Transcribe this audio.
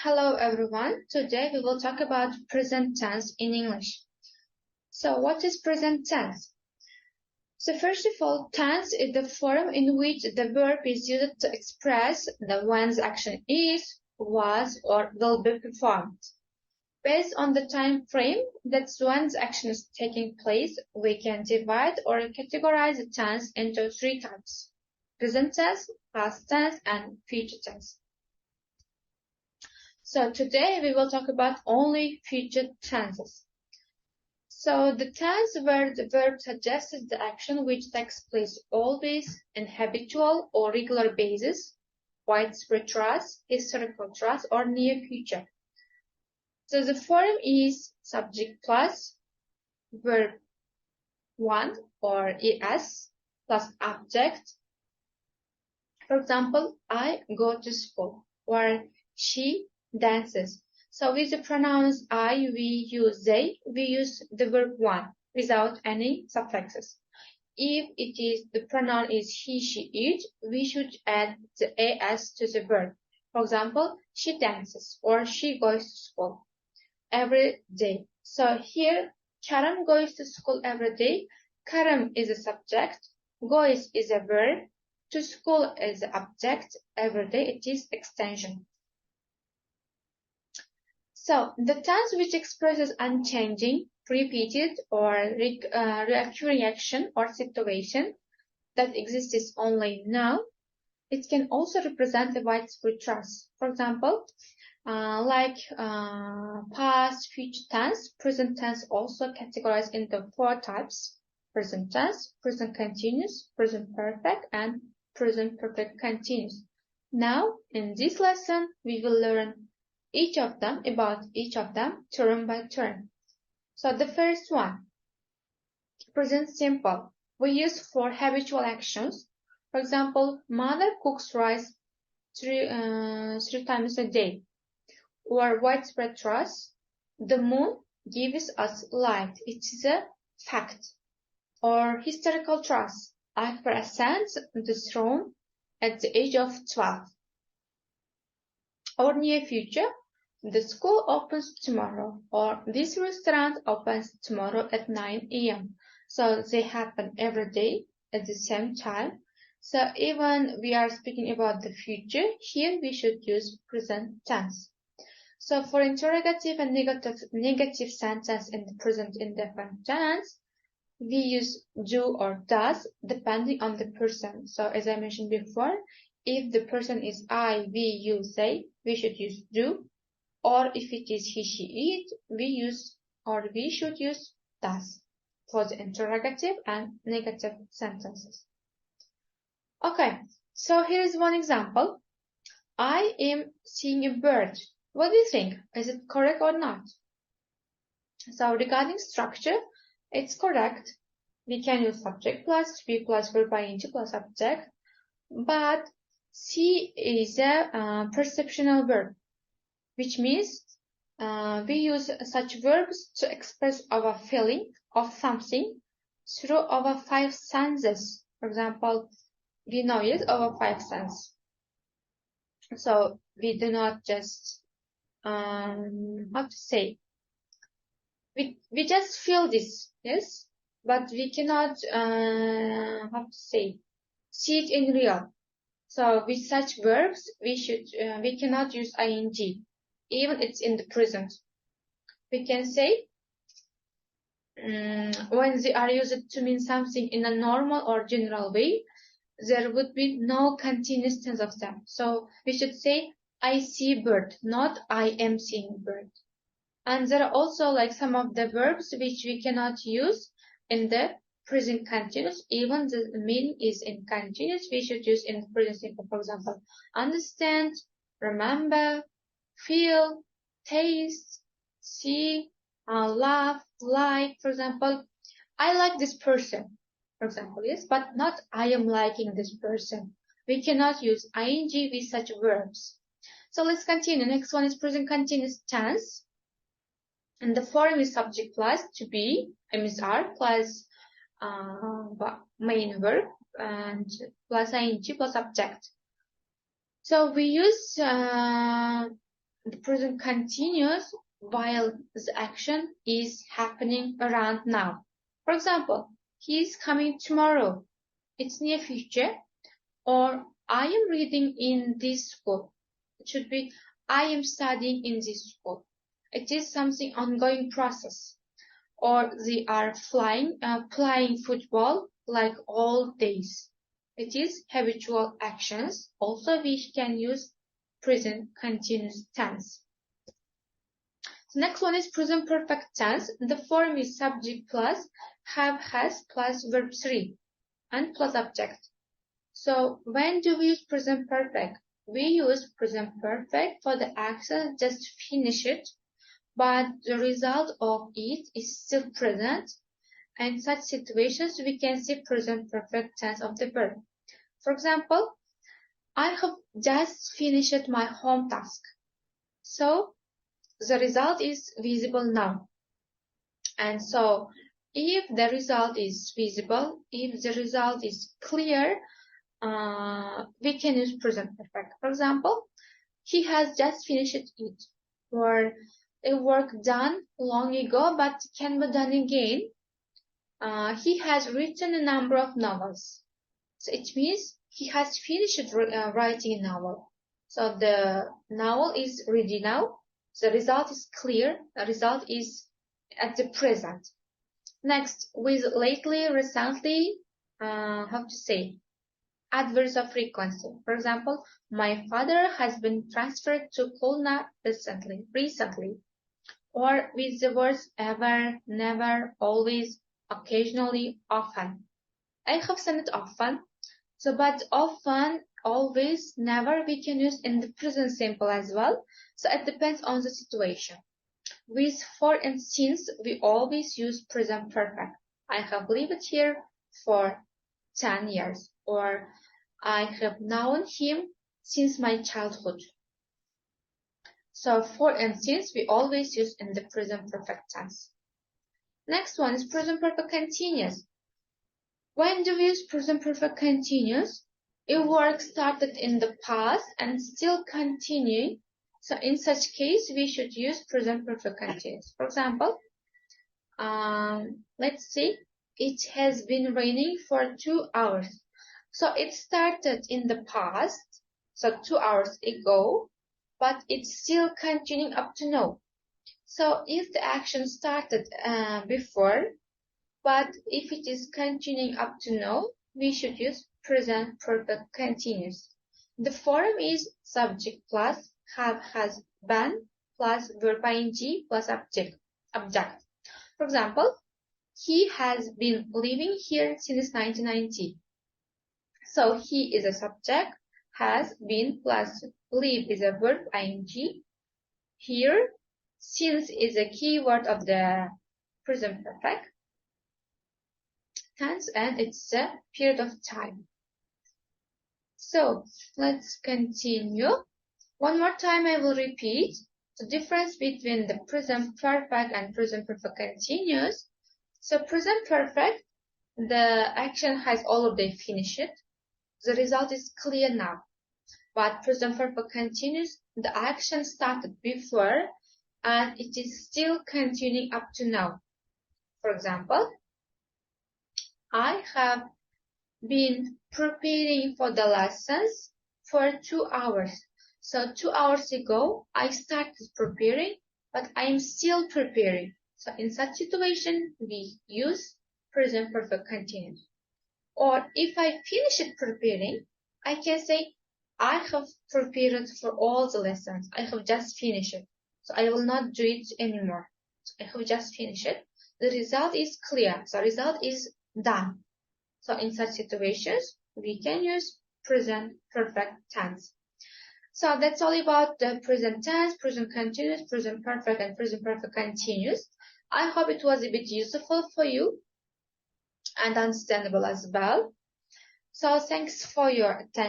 Hello everyone. Today we will talk about present tense in English. So what is present tense? So first of all, tense is the form in which the verb is used to express the one's action is, was, or will be performed. Based on the time frame that one's action is taking place, we can divide or categorize the tense into three types: present tense, past tense, and future tense. So today we will talk about only future tenses. So the tense where the verb suggests the action which takes place always in habitual or regular basis, widespread trust, historical trust, or near future. So the form is subject plus verb 1 or es plus object. For example, I go to school, or she dances. So with the pronouns I, we use they, we use the verb one without any suffixes. If the pronoun is he, she, it, we should add the as to the verb. For example, she dances or she goes to school every day. So here, Karam goes to school every day. Karam is a subject, goes is a verb, to school is the object, every day it is extension. So the tense which expresses unchanging, repeated, or recurring action or situation that exists only now, it can also represent a widespread trust. For example, past, future tense, present tense also categorized into four types: present tense, present continuous, present perfect, and present perfect continuous. Now, in this lesson, we will learn about each of them term by term. So the first one, present simple, we use for habitual actions. For example, mother cooks rice three times a day. Or widespread trust, the moon gives us light. It is a fact. Or historical trust, Akbar ascends the throne at the age of 12. Or near future, the school opens tomorrow, or this restaurant opens tomorrow at 9 a.m. So they happen every day at the same time. So even we are speaking about the future, here we should use present tense. So for interrogative and negative sentence in the present indefinite tense, we use do or does depending on the person. So as I mentioned before, if the person is I, we, you, they, we should use do. Or if it is he, she, it, we should use does for the interrogative and negative sentences. Okay, so here is one example. I am seeing a bird. What do you think? Is it correct or not? So regarding structure, it's correct. We can use subject plus, be plus, verb ing plus object. But see is a perceptional verb, which means we use such verbs to express our feeling of something through our five senses. For example, we know it our five senses. So we do not just how to say, we just feel this, yes, but we cannot how to say, see it in real. So with such verbs, we cannot use ing, even it's in the present. We can say when they are used to mean something in a normal or general way, there would be no continuous tense of them. So we should say I see bird, not I am seeing bird. And there are also like some of the verbs which we cannot use in the present continuous, even the meaning is in continuous, we should use in the present simple. For example, understand, remember, feel, taste, see, laugh, like. For example, I like this person, for example, yes, but not I am liking this person. We cannot use ing with such verbs. So let's continue. Next one is present continuous tense. And the form is subject plus to be, are plus main verb and plus ing plus object. So we use the present continuous while the action is happening around now. For example, he is coming tomorrow. It's near future. Or I am reading in this school. It should be I am studying in this school. It is something ongoing process. Or they are playing football like all days. It is habitual actions. Also, we can use present continuous tense. The next one is present perfect tense. The form is subject plus have, has plus verb 3 and plus object. So when do we use present perfect? We use present perfect for the action just finish it, but the result of it is still present. And in such situations, we can see present perfect tense of the verb. For example, I have just finished my home task. So the result is visible now. And so if the result is visible, if the result is clear, we can use present perfect. For example, he has just finished it, or a work done long ago but can be done again. He has written a number of novels. So it means he has finished writing a novel. So the novel is ready now. The result is clear. The result is at the present. Next, with lately, recently, how to say? Adverbs of frequency. For example, my father has been transferred to Khulna recently. Or with the words ever, never, always, occasionally, often. I have said it often. So, but often, always, never, we can use in the present simple as well. So it depends on the situation. With for and since, we always use present perfect. I have lived here for 10 years. Or I have known him since my childhood. So for and since we always use in the present perfect tense. Next one is present perfect continuous. When do we use present perfect continuous? If work started in the past and still continuing, so in such case we should use present perfect continuous. For example, let's see, it has been raining for 2 hours. So it started in the past, so 2 hours ago, but it's still continuing up to now. So if the action started before, but if it is continuing up to now, we should use present perfect continuous. The form is subject plus have, has, been plus verb ing plus object. For example, he has been living here since 1990. So he is a subject, has been plus live is a verb ing. Here, since is a key word of the present perfect tense, and it's a period of time. So let's continue. One more time I will repeat the difference between the present perfect and present perfect continuous. So present perfect, the action has already finished. The result is clear now. But present perfect continuous, the action started before and it is still continuing up to now. For example, I have been preparing for the lessons for 2 hours. So 2 hours ago, I started preparing, but I am still preparing. So in such situation, we use present perfect continuous. Or if I finished preparing, I can say, I have prepared for all the lessons. I have just finished it. So I will not do it anymore. So I have just finished it. The result is clear. The result is done. So in such situations, we can use present perfect tense. So that's all about the present tense, present continuous, present perfect, and present perfect continuous. I hope it was a bit useful for you and understandable as well. So thanks for your attention.